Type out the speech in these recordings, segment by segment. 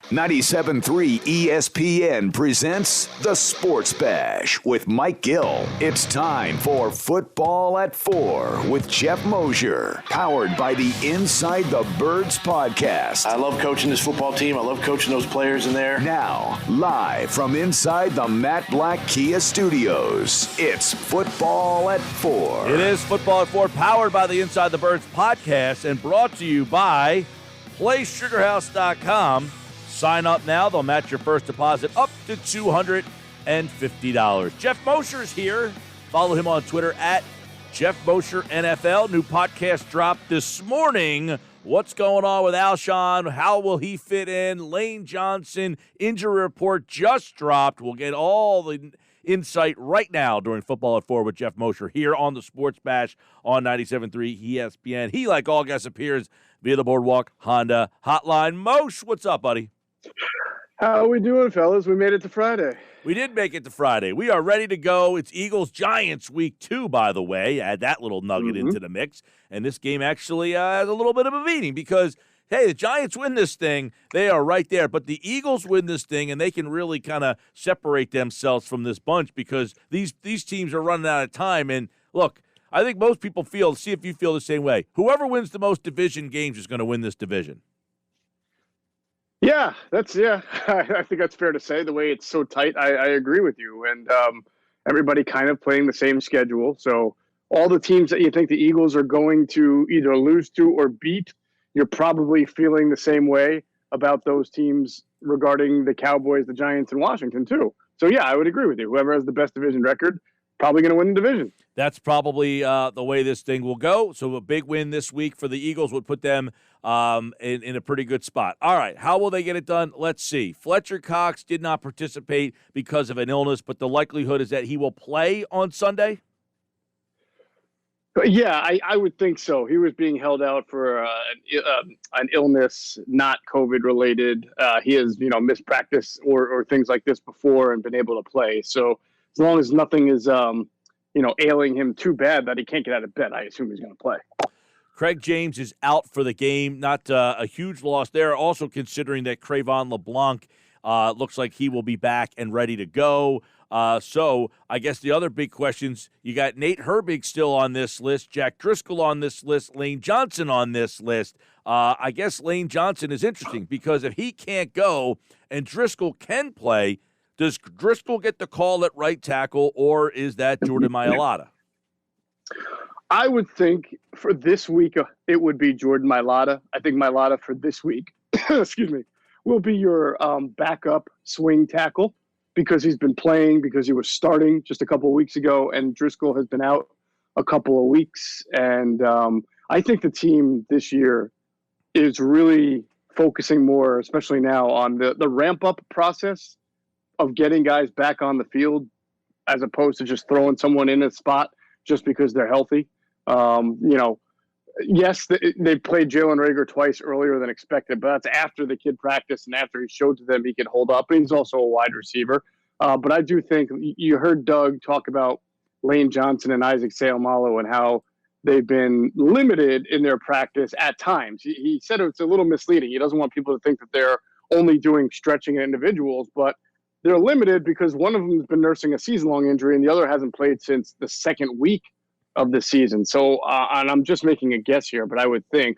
97.3 ESPN presents The Sports Bash with Mike Gill. It's time for Football at 4 with Geoff Mosher, powered by the Inside the Birds podcast. I love coaching this football team. I love coaching those players in there. Now, live from inside the Matt Black Kia Studios, it's Football at 4. It is Football at 4, powered by the Inside the Birds podcast and brought to you by PlaySugarHouse.com. Sign up now. They'll match your first deposit up to $250. Geoff Mosher is here. Follow him on Twitter at Geoff Mosher NFL. New podcast dropped this morning. What's going on with Alshon? How will he fit in? Lane Johnson injury report just dropped. We'll get all the insight right now during Football at 4 with Geoff Mosher here on the Sports Bash on 97.3 ESPN. He, like all guests, appears via the Boardwalk Honda hotline. Mosh, what's up, buddy? How are we doing, fellas? We made it to Friday. We did make it to Friday. We are ready to go. It's Eagles-Giants week 2, by the way. Add that little nugget into the mix. And this game actually has a little bit of a meaning because, hey, the Giants win this thing. They are right there. But the Eagles win this thing, and they can really kind of separate themselves from this bunch because these teams are running out of time. And, look, I think most people feel, see if you feel the same way, whoever wins the most division games is going to win this division. Yeah, I think that's fair to say. The way it's so tight, I agree with you. And everybody kind of playing the same schedule. So all the teams that you think the Eagles are going to either lose to or beat, you're probably feeling the same way about those teams regarding the Cowboys, the Giants, and Washington too. So yeah, I would agree with you. Whoever has the best division record, probably going to win the division. That's probably the way this thing will go. So a big win this week for the Eagles would put them in a pretty good spot. All right, how will they get it done? Let's see. Fletcher Cox did not participate because of an illness, but the likelihood is that he will play on Sunday? Yeah, I would think so. He was being held out for an illness, not COVID related. He has, missed practice or things like this before and been able to play. So as long as nothing is, ailing him too bad that he can't get out of bed, I assume he's going to play. Craig James is out for the game. Not a huge loss there. Also considering that Crayvon LeBlanc looks like he will be back and ready to go. So I guess the other big questions, you got Nate Herbig still on this list, Jack Driscoll on this list, Lane Johnson on this list. I guess Lane Johnson is interesting because if he can't go and Driscoll can play, does Driscoll get the call at right tackle, or is that Jordan Mailata? I would think for this week, it would be Jordan Mailata. I think Mailata for this week, excuse me, will be your backup swing tackle because he's been playing, because he was starting just a couple of weeks ago, and Driscoll has been out a couple of weeks. And I think the team this year is really focusing more, especially now, on the ramp-up process of getting guys back on the field as opposed to just throwing someone in a spot just because they're healthy. Yes, they played Jalen Reagor twice earlier than expected, but that's after the kid practiced and after he showed to them he could hold up. And he's also a wide receiver. But I do think you heard Doug talk about Lane Johnson and Isaac Seumalo and how they've been limited in their practice at times. He said it's a little misleading. He doesn't want people to think that they're only doing stretching individuals, but they're limited because one of them has been nursing a season-long injury and the other hasn't played since the second week of the season. So, and I'm just making a guess here, but I would think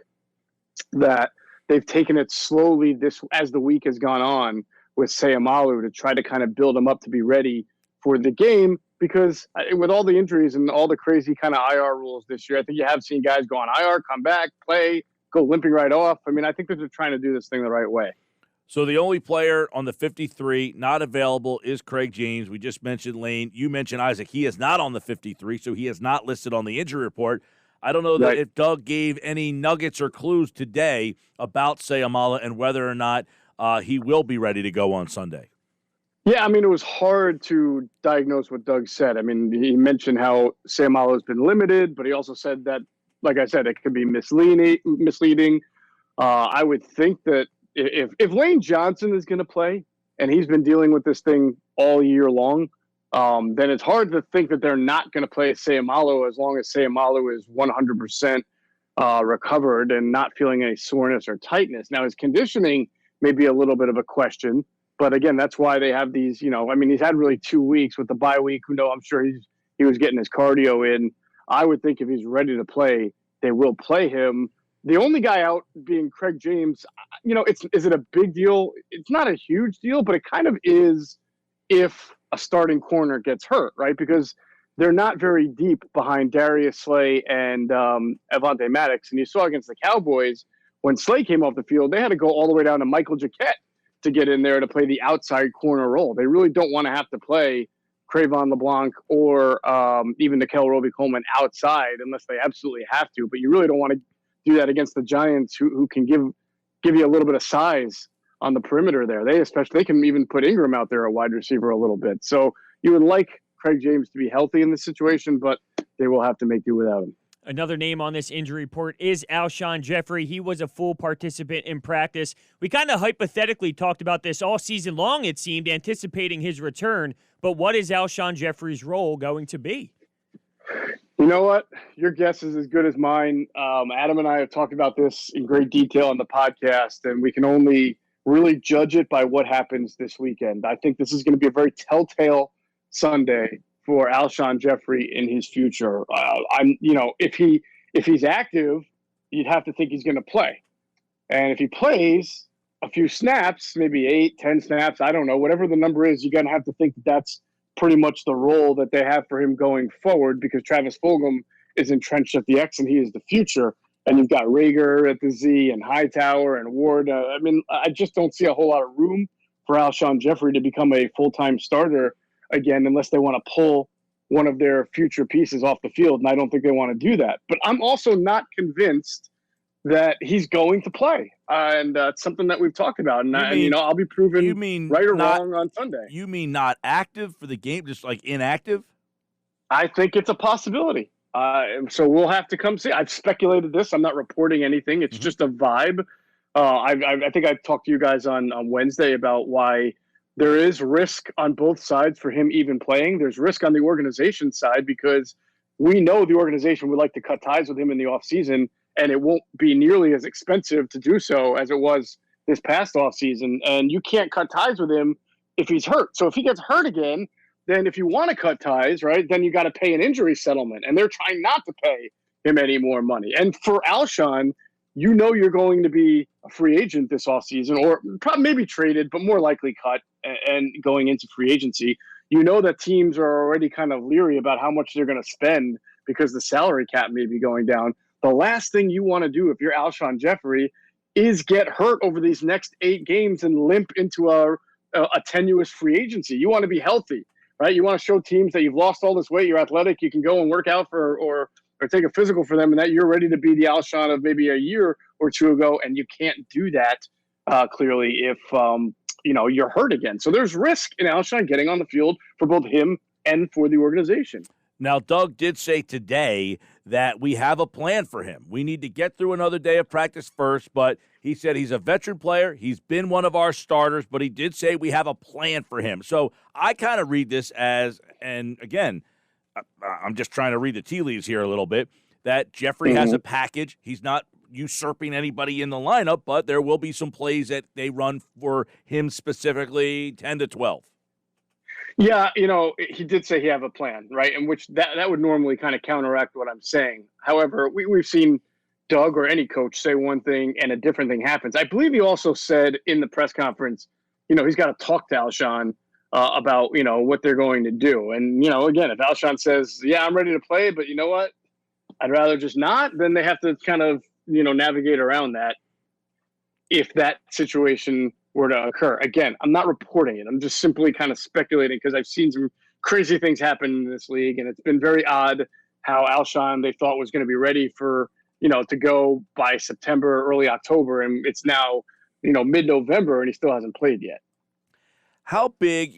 that they've taken it slowly as the week has gone on with Seumalo to try to kind of build him up to be ready for the game, because with all the injuries and all the crazy kind of IR rules this year, I think you have seen guys go on IR, come back, play, go limping right off. I mean, I think that they're trying to do this thing the right way. So the only player on the 53 not available is Craig James. We just mentioned Lane. You mentioned Isaac. He is not on the 53, so he is not listed on the injury report. I don't know that if Doug gave any nuggets or clues today about Seumalo and whether or not he will be ready to go on Sunday. Yeah, I mean, it was hard to diagnose what Doug said. I mean, he mentioned how Seumalo has been limited, but he also said that, like I said, it could be misleading. I would think that if Lane Johnson is going to play, and he's been dealing with this thing all year long, then it's hard to think that they're not going to play Seumalo as long as Seumalo is 100% recovered and not feeling any soreness or tightness. Now, his conditioning maybe a little bit of a question. But again, that's why they have these, he's had really 2 weeks with the bye week. I'm sure he was getting his cardio in. I would think if he's ready to play, they will play him. The only guy out being Craig James, is it a big deal? It's not a huge deal, but it kind of is if a starting corner gets hurt, right? Because they're not very deep behind Darius Slay and Avonte Maddox. And you saw against the Cowboys, when Slay came off the field, they had to go all the way down to Michael Jacquet to get in there to play the outside corner role. They really don't want to have to play Crayvon LeBlanc or even Nickel Roby-Coleman outside unless they absolutely have to. But you really don't want to do that against the Giants, who can give you a little bit of size on the perimeter there. They can even put Ingram out there at wide receiver a little bit. So you would like Craig James to be healthy in this situation, but they will have to make do without him. Another name on this injury report is Alshon Jeffery. He was a full participant in practice. We kind of hypothetically talked about this all season long, it seemed, anticipating his return. But what is Alshon Jeffery's role going to be? You know what? Your guess is as good as mine. Adam and I have talked about this in great detail on the podcast, and we can only really judge it by what happens this weekend. I think this is going to be a very telltale Sunday for Alshon Jeffery in his future. If he's active, you'd have to think he's going to play. And if he plays a few snaps, maybe 8, 10 snaps, I don't know, whatever the number is, you're going to have to think that that's pretty much the role that they have for him going forward, because Travis Fulgham is entrenched at the X and he is the future. And you've got Rager at the Z and Hightower and Ward. I just don't see a whole lot of room for Alshon Jeffery to become a full-time starter again, unless they want to pull one of their future pieces off the field. And I don't think they want to do that. But I'm also not convinced that he's going to play. And it's something that we've talked about. And I'll be proven right or wrong on Sunday. You mean not active for the game, just like inactive? I think it's a possibility. So we'll have to come see. I've speculated this. I'm not reporting anything. It's just a vibe. I think I talked to you guys on Wednesday about why there is risk on both sides for him even playing. There's risk on the organization side because we know the organization would like to cut ties with him in the offseason, and it won't be nearly as expensive to do so as it was this past offseason. And you can't cut ties with him if he's hurt. So if he gets hurt again, then if you want to cut ties, right, then you got to pay an injury settlement. And they're trying not to pay him any more money. And for Alshon, you're going to be a free agent this offseason, or probably maybe traded, but more likely cut and going into free agency. You know that teams are already kind of leery about how much they're going to spend because the salary cap may be going down. The last thing you want to do if you're Alshon Jeffery is get hurt over these next 8 games and limp into a tenuous free agency. You want to be healthy, right? You want to show teams that you've lost all this weight, you're athletic, you can go and work out or take a physical for them, and that you're ready to be the Alshon of maybe a year or 2 ago, and you can't do that clearly if you're hurt again. So there's risk in Alshon getting on the field for both him and for the organization. Now, Doug did say today that we have a plan for him. We need to get through another day of practice first, but he said he's a veteran player. He's been one of our starters, but he did say we have a plan for him. So I kind of read this as, and again, I'm just trying to read the tea leaves here a little bit, that Jeffrey has a package. He's not usurping anybody in the lineup, but there will be some plays that they run for him specifically, 10 to 12. Yeah, he did say he have a plan, right? And which that would normally kind of counteract what I'm saying. However, we've seen Doug or any coach say one thing and a different thing happens. I believe he also said in the press conference, he's got to talk to Alshon about, what they're going to do. And, again, if Alshon says, yeah, I'm ready to play, but you know what? I'd rather just not, then they have to kind of, navigate around that if that situation were to occur. Again, I'm not reporting it. I'm just simply kind of speculating because I've seen some crazy things happen in this league, and it's been very odd how Alshon they thought was going to be ready for, to go by September, early October, and it's now, mid-November, and he still hasn't played yet. How big,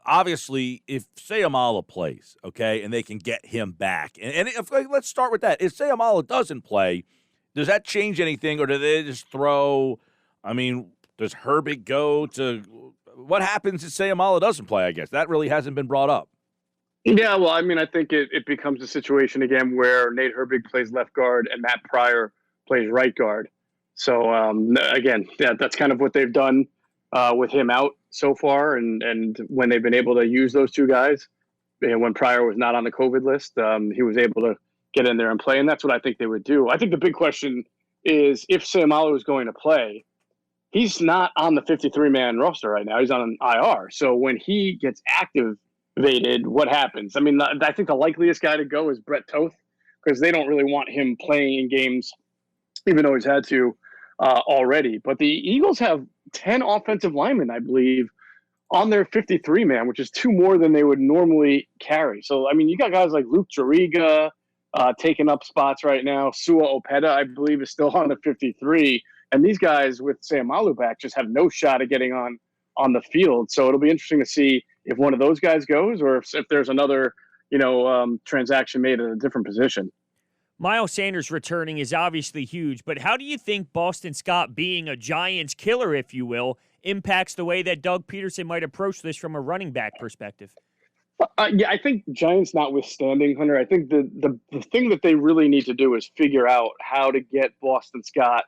obviously, if Seumalo plays, okay, and they can get him back, and let's start with that. If Seumalo doesn't play, does that change anything, or do they just throw, does Herbig go to – what happens if Seumalo doesn't play, I guess? That really hasn't been brought up. Yeah, well, I think it becomes a situation again where Nate Herbig plays left guard and Matt Pryor plays right guard. So again, that's kind of what they've done with him out so far, and when they've been able to use those two guys, and when Pryor was not on the COVID list, he was able to get in there and play, and that's what I think they would do. I think the big question is if Seumalo is going to play. He's not on the 53-man roster right now. He's on an IR. So when he gets activated, what happens? I mean, I think the likeliest guy to go is Brett Toth because they don't really want him playing in games, even though he's had to already. But the Eagles have 10 offensive linemen, I believe, on their 53-man, which is two more than they would normally carry. So, I mean, you got guys like Luke Jariga taking up spots right now. Sua Opeta, I believe, is still on the 53. And these guys with Seumalo back just have no shot at getting on the field. So it'll be interesting to see if one of those guys goes or if there's another, transaction made at a different position. Miles Sanders returning is obviously huge, but how do you think Boston Scott being a Giants killer, if you will, impacts the way that Doug Peterson might approach this from a running back perspective? Yeah, I think Giants notwithstanding, Hunter, I think the thing that they really need to do is figure out how to get Boston Scott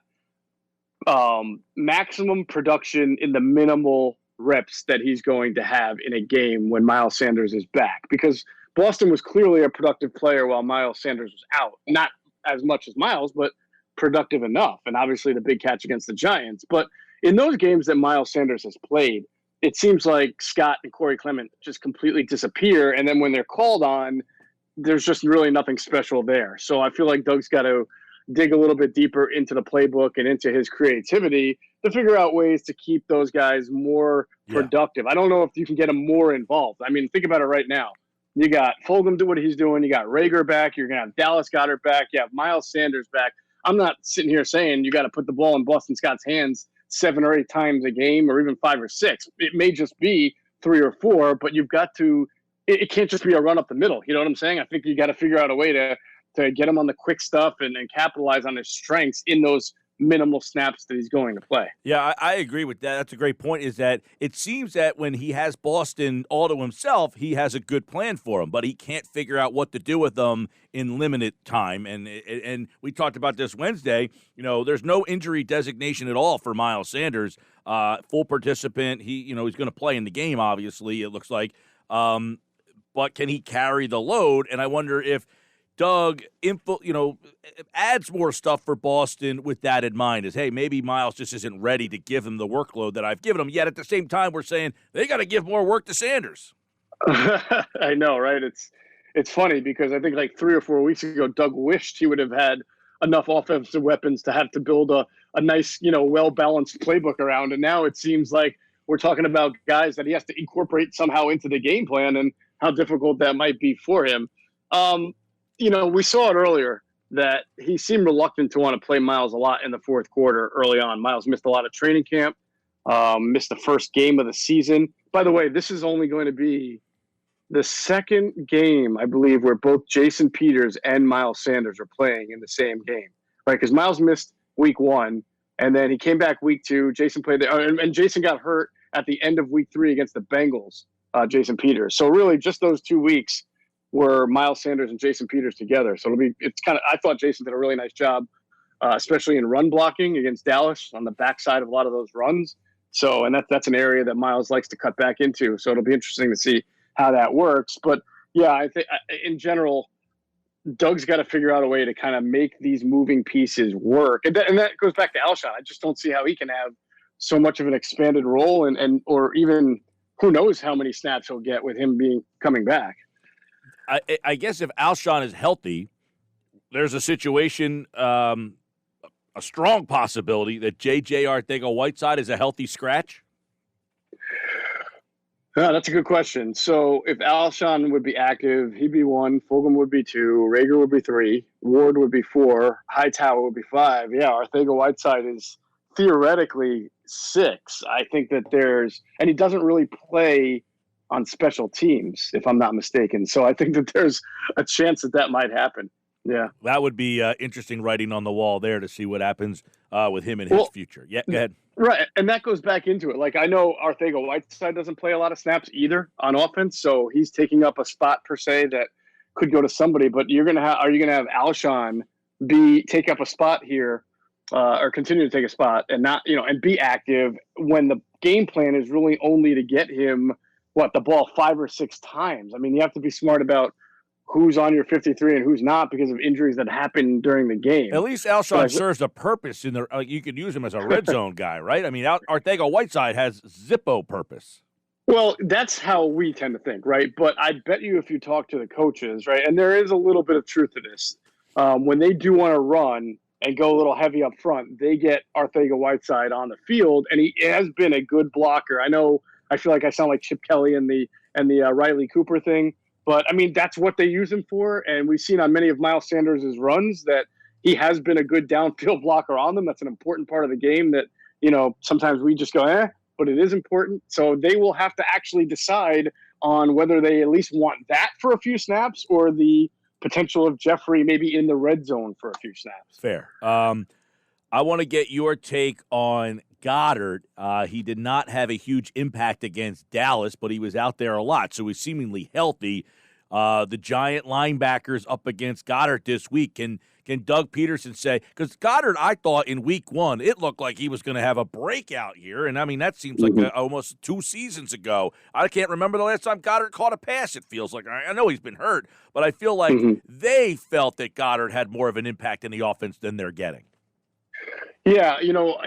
maximum production in the minimal reps that he's going to have in a game when Miles Sanders is back, because Boston was clearly a productive player while Miles Sanders was out. Not as much as Miles, but productive enough. And obviously the big catch against the Giants. But in those games that Miles Sanders has played, it seems like Scott and Corey Clement just completely disappear. And then when they're called on, there's just really nothing special there. So I feel like Doug's got to dig a little bit deeper into the playbook and into his creativity to figure out ways to keep those guys more productive. I don't know if you can get them more involved. I mean, think about it right now. You got Fulgham do what he's doing. You got Rager back. You're going to have Dallas Goedert back. You have Miles Sanders back. I'm not sitting here saying you got to put the ball in Boston Scott's hands 7 or 8 times a game or even 5 or 6. It may just be 3 or 4, but you've got to – it can't just be a run up the middle. You know what I'm saying? I think you got to figure out a way to get him on the quick stuff and capitalize on his strengths in those minimal snaps that he's going to play. Yeah, I agree with that. That's a great point, is that it seems that when he has Boston all to himself, he has a good plan for him, but he can't figure out what to do with them in limited time. And we talked about this Wednesday. There's no injury designation at all for Miles Sanders. Full participant. He's going to play in the game, obviously, it looks like. But can he carry the load? And I wonder if Doug adds more stuff for Boston with that in mind, is, hey, maybe Miles just isn't ready to give him the workload that I've given him. Yet at the same time, we're saying they got to give more work to Sanders. I know, right? It's funny because I think like 3 or 4 weeks ago, Doug wished he would have had enough offensive weapons to have to build a nice, well-balanced playbook around. And now it seems like we're talking about guys that he has to incorporate somehow into the game plan and how difficult that might be for him. We saw it earlier that he seemed reluctant to want to play Miles a lot in the fourth quarter early on. Miles missed a lot of training camp, missed the first game of the season. By the way, this is only going to be the second game, I believe, where both Jason Peters and Miles Sanders are playing in the same game, right? Because Miles missed week 1, and then he came back week 2. Jason played, and Jason got hurt at the end of week 3 against the Bengals, Jason Peters. So really just those 2 weeks were Miles Sanders and Jason Peters together. So I thought Jason did a really nice job, especially in run blocking against Dallas on the backside of a lot of those runs. So, and that's an area that Miles likes to cut back into. So it'll be interesting to see how that works. But yeah, I think in general, Doug's got to figure out a way to kind of make these moving pieces work. And that goes back to Alshon. I just don't see how he can have so much of an expanded role or even who knows how many snaps he'll get with him coming back. I guess if Alshon is healthy, there's a situation, a strong possibility that J.J. Arcega-Whiteside is a healthy scratch. Yeah, that's a good question. So if Alshon would be active, he'd be 1, Fulgham would be 2, Rager would be 3, Ward would be 4, Hightower would be 5. Yeah, Arcega-Whiteside is theoretically 6. I think that and he doesn't really play on special teams, if I'm not mistaken. So I think that there's a chance that might happen. Yeah. That would be interesting writing on the wall there to see what happens with him in his future. Yeah, go ahead. Right, and that goes back into it. Like, I know Arcega-Whiteside doesn't play a lot of snaps either on offense, so he's taking up a spot per se that could go to somebody. But are you gonna have Alshon take up a spot here or continue to take a spot and not, and be active when the game plan is really only to get him the ball 5 or 6 times. I mean, you have to be smart about who's on your 53 and who's not because of injuries that happen during the game. At least Alshon serves a purpose in the. You could use him as a red zone guy, right? I mean, Arcega-Whiteside has Zippo purpose. Well, that's how we tend to think, right? But I bet you if you talk to the coaches, right, and there is a little bit of truth to this, when they do want to run and go a little heavy up front, they get Arcega-Whiteside on the field, and he has been a good blocker. I feel like I sound like Chip Kelly and the Riley Cooper thing. But, I mean, that's what they use him for. And we've seen on many of Miles Sanders' runs that he has been a good downfield blocker on them. That's an important part of the game that, sometimes we just go, but it is important. So they will have to actually decide on whether they at least want that for a few snaps or the potential of Jeffery maybe in the red zone for a few snaps. Fair. I want to get your take on Goddard. He did not have a huge impact against Dallas, but he was out there a lot, so he's seemingly healthy. The Giant linebackers up against Goddard this week. Can Doug Peterson say – because Goddard, I thought in week 1, it looked like he was going to have a breakout year, and, I mean, that seems like almost 2 seasons ago. I can't remember the last time Goddard caught a pass, it feels like. I know he's been hurt, but I feel like they felt that Goddard had more of an impact in the offense than they're getting. Yeah,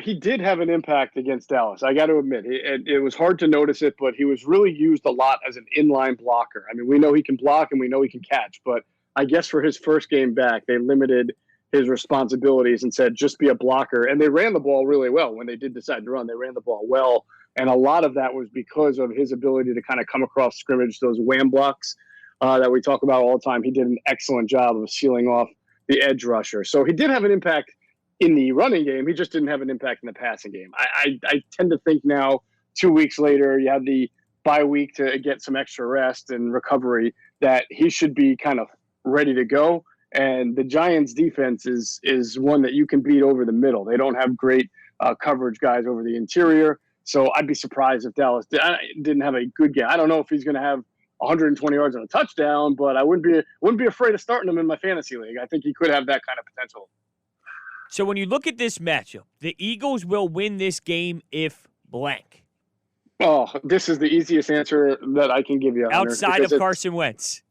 he did have an impact against Dallas. I got to admit, it was hard to notice it, but he was really used a lot as an inline blocker. I mean, we know he can block and we know he can catch, but I guess for his first game back, they limited his responsibilities and said, just be a blocker. And they ran the ball really well. When they did decide to run, they ran the ball well. And a lot of that was because of his ability to kind of come across scrimmage, those wham blocks that we talk about all the time. He did an excellent job of sealing off the edge rusher. So he did have an impact in the running game. He just didn't have an impact in the passing game. I tend to think now, 2 weeks later, you have the bye week to get some extra rest and recovery, that he should be kind of ready to go. And the Giants defense is one that you can beat over the middle. They don't have great coverage guys over the interior. So I'd be surprised if Dallas didn't have a good game. I don't know if he's going to have 120 yards and a touchdown, but I wouldn't be afraid of starting him in my fantasy league. I think he could have that kind of potential. So when you look at this matchup, the Eagles will win this game if blank. Oh, this is the easiest answer that I can give you. Outside of Carson Wentz.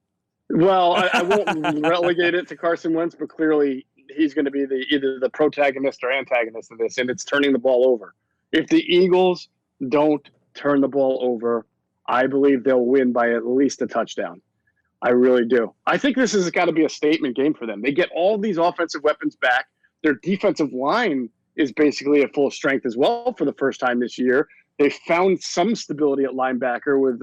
Well, I won't relegate it to Carson Wentz, but clearly he's going to be either the protagonist or antagonist of this, and it's turning the ball over. If the Eagles don't turn the ball over, I believe they'll win by at least a touchdown. I really do. I think this has got to be a statement game for them. They get all these offensive weapons back. Their defensive line is basically at full strength as well for the first time this year. They found some stability at linebacker with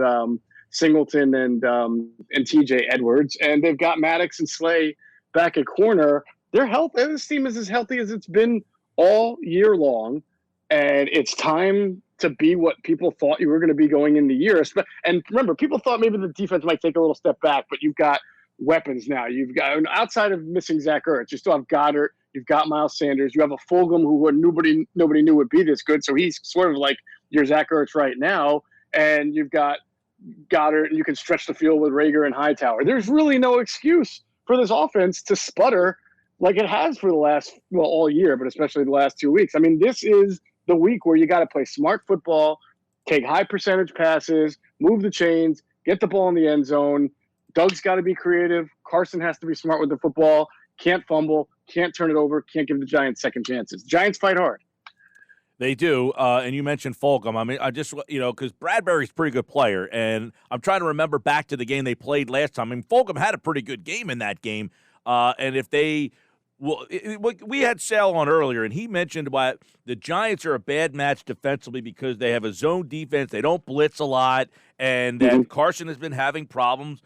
Singleton and TJ Edwards, and they've got Maddox and Slay back at corner. They're healthy. This team is as healthy as it's been all year long, and it's time to be what people thought you were going to be going in the year. And remember, people thought maybe the defense might take a little step back, but you've got weapons now. You've got, outside of missing Zach Ertz, you still have Goddard. You've got Miles Sanders. You have a Fulgham who nobody knew would be this good. So he's sort of like your Zach Ertz right now. And you've got Goddard, and you can stretch the field with Rager and Hightower. There's really no excuse for this offense to sputter like it has for the all year, but especially the last 2 weeks. I mean, this is the week where you got to play smart football, take high percentage passes, move the chains, get the ball in the end zone. Doug's got to be creative. Carson has to be smart with the football. Can't fumble, can't turn it over, can't give the Giants second chances. Giants fight hard. They do, and you mentioned Fulgham. I mean, I just, because Bradbury's a pretty good player, and I'm trying to remember back to the game they played last time. I mean, Fulgham had a pretty good game in that game, and if they we had Sal on earlier, and he mentioned why the Giants are a bad match defensively because they have a zone defense, they don't blitz a lot, and that Carson has been having problems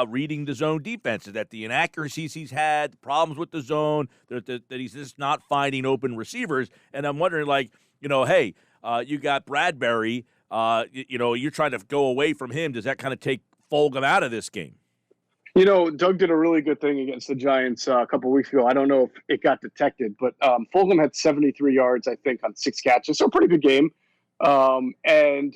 reading the zone defenses, that the inaccuracies he's had, problems with the zone, that he's just not finding open receivers. And I'm wondering, hey, you got Bradbury, you're trying to go away from him. Does that kind of take Fulgham out of this game? Doug did a really good thing against the Giants a couple of weeks ago. I don't know if it got detected, but Fulgham had 73 yards, I think, on 6 catches. So a pretty good game. And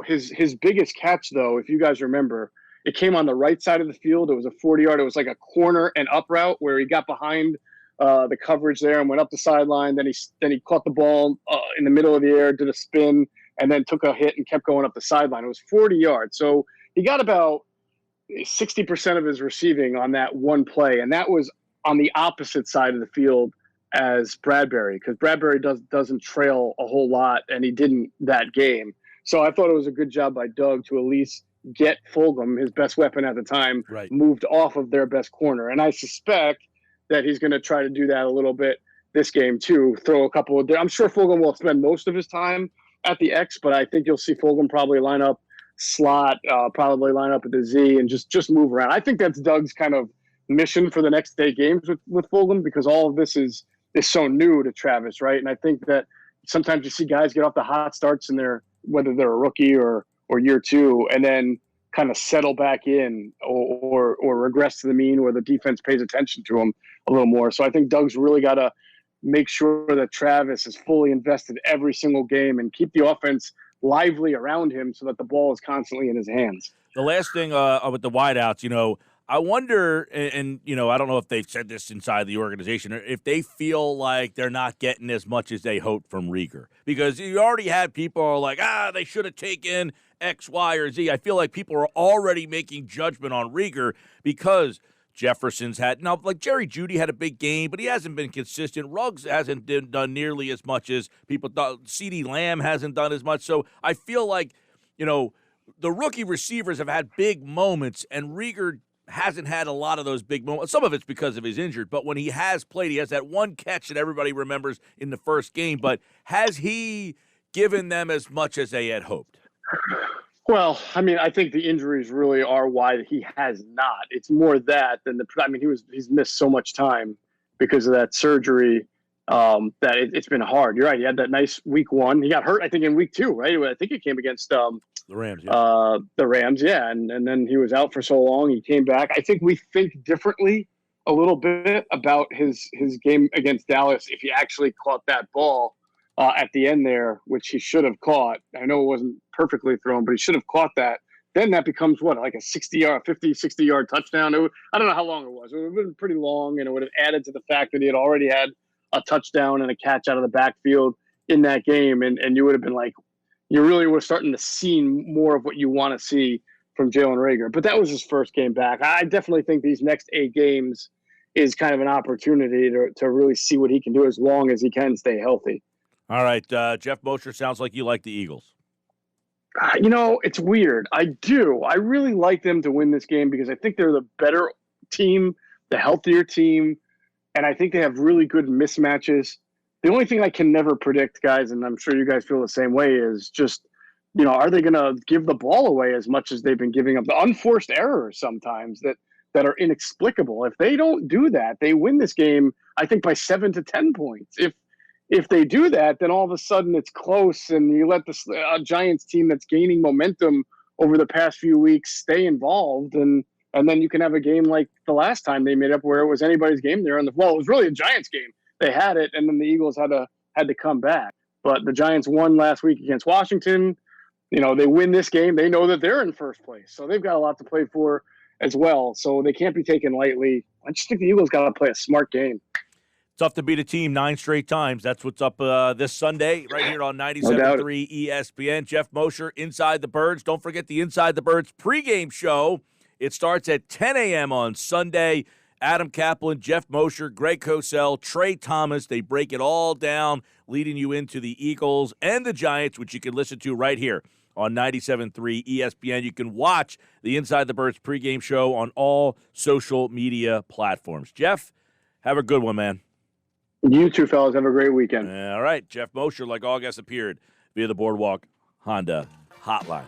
his biggest catch, though, if you guys remember, it came on the right side of the field. It was a 40-yard. It was like a corner and up route where he got behind the coverage there and went up the sideline. Then he caught the ball in the middle of the air, did a spin, and then took a hit and kept going up the sideline. It was 40 yards. So he got about 60% of his receiving on that one play, and that was on the opposite side of the field as Bradbury, because Bradbury doesn't trail a whole lot, and he didn't that game. So I thought it was a good job by Doug to at least get Fulgham, his best weapon at the time, moved off of their best corner. And I suspect that he's going to try to do that a little bit this game too. Throw a couple of – I'm sure Fulgham will spend most of his time at the X, but I think you'll see Fulgham probably line up slot, probably line up at the Z and just move around. I think that's Doug's kind of mission for the next 8 games with Fulgham, because all of this is so new to Travis, right? And I think that sometimes you see guys get off the hot starts in their, whether they're a rookie or year 2, and then kind of settle back in or regress to the mean where the defense pays attention to them a little more. So I think Doug's really got to make sure that Travis is fully invested every single game and keep the offense lively around him so that the ball is constantly in his hands. The last thing with the wideouts, I wonder, and I don't know if they've said this inside the organization, or if they feel like they're not getting as much as they hoped from Rieger. Because you already had people who are like, they should have taken X, Y, or Z. I feel like people are already making judgment on Rieger because Jefferson's had – now, like Jerry Jeudy had a big game, but he hasn't been consistent. Ruggs hasn't done nearly as much as people thought. CeeDee Lamb hasn't done as much. So I feel like, the rookie receivers have had big moments, and Rieger – hasn't had a lot of those big moments. Some of it's because of his injured, but when he has played, he has that one catch that everybody remembers in the first game. But has he given them as much as they had hoped? Well, I think the injuries really are why he has not. It's more that than he's missed so much time because of that surgery that it's been hard. You're right. He had that nice week 1. He got hurt, I think, in week 2, right? I think it came against the Rams, yeah. The Rams, yeah. And then he was out for so long. He came back. I think we think differently a little bit about his game against Dallas if he actually caught that ball at the end there, which he should have caught. I know it wasn't perfectly thrown, but he should have caught that. Then that becomes like a 60-yard touchdown. I don't know how long it was. It would have been pretty long, and it would have added to the fact that he had already had a touchdown and a catch out of the backfield in that game. And you would have been like, you really were starting to see more of what you want to see from Jalen Reagor. But that was his first game back. I definitely think these next 8 games is kind of an opportunity to really see what he can do as long as he can stay healthy. All right. Geoff Mosher, sounds like you like the Eagles. It's weird. I do. I really like them to win this game because I think they're the better team, the healthier team, and I think they have really good mismatches. The only thing I can never predict, guys, and I'm sure you guys feel the same way, is just, are they going to give the ball away as much as they've been giving up? The unforced errors sometimes that are inexplicable. If they don't do that, they win this game, I think, by 7 to 10 points. If they do that, then all of a sudden it's close, and you let the Giants team that's gaining momentum over the past few weeks stay involved, and then you can have a game like the last time they made up where it was anybody's game there. It was really a Giants game. They had it, and then the Eagles had to come back. But the Giants won last week against Washington. They win this game. They know that they're in first place, so they've got a lot to play for as well. So they can't be taken lightly. I just think the Eagles got to play a smart game. Tough to beat a team 9 straight times. That's what's up this Sunday right here on 97.3 ESPN. Geoff Mosher, Inside the Birds. Don't forget the Inside the Birds pregame show. It starts at 10 a.m. on Sunday. Adam Kaplan, Geoff Mosher, Greg Cosell, Trey Thomas. They break it all down, leading you into the Eagles and the Giants, which you can listen to right here on 97.3 ESPN. You can watch the Inside the Birds pregame show on all social media platforms. Geoff, have a good one, man. You two fellas have a great weekend. All right. Geoff Mosher, like August, appeared via the Boardwalk Honda hotline.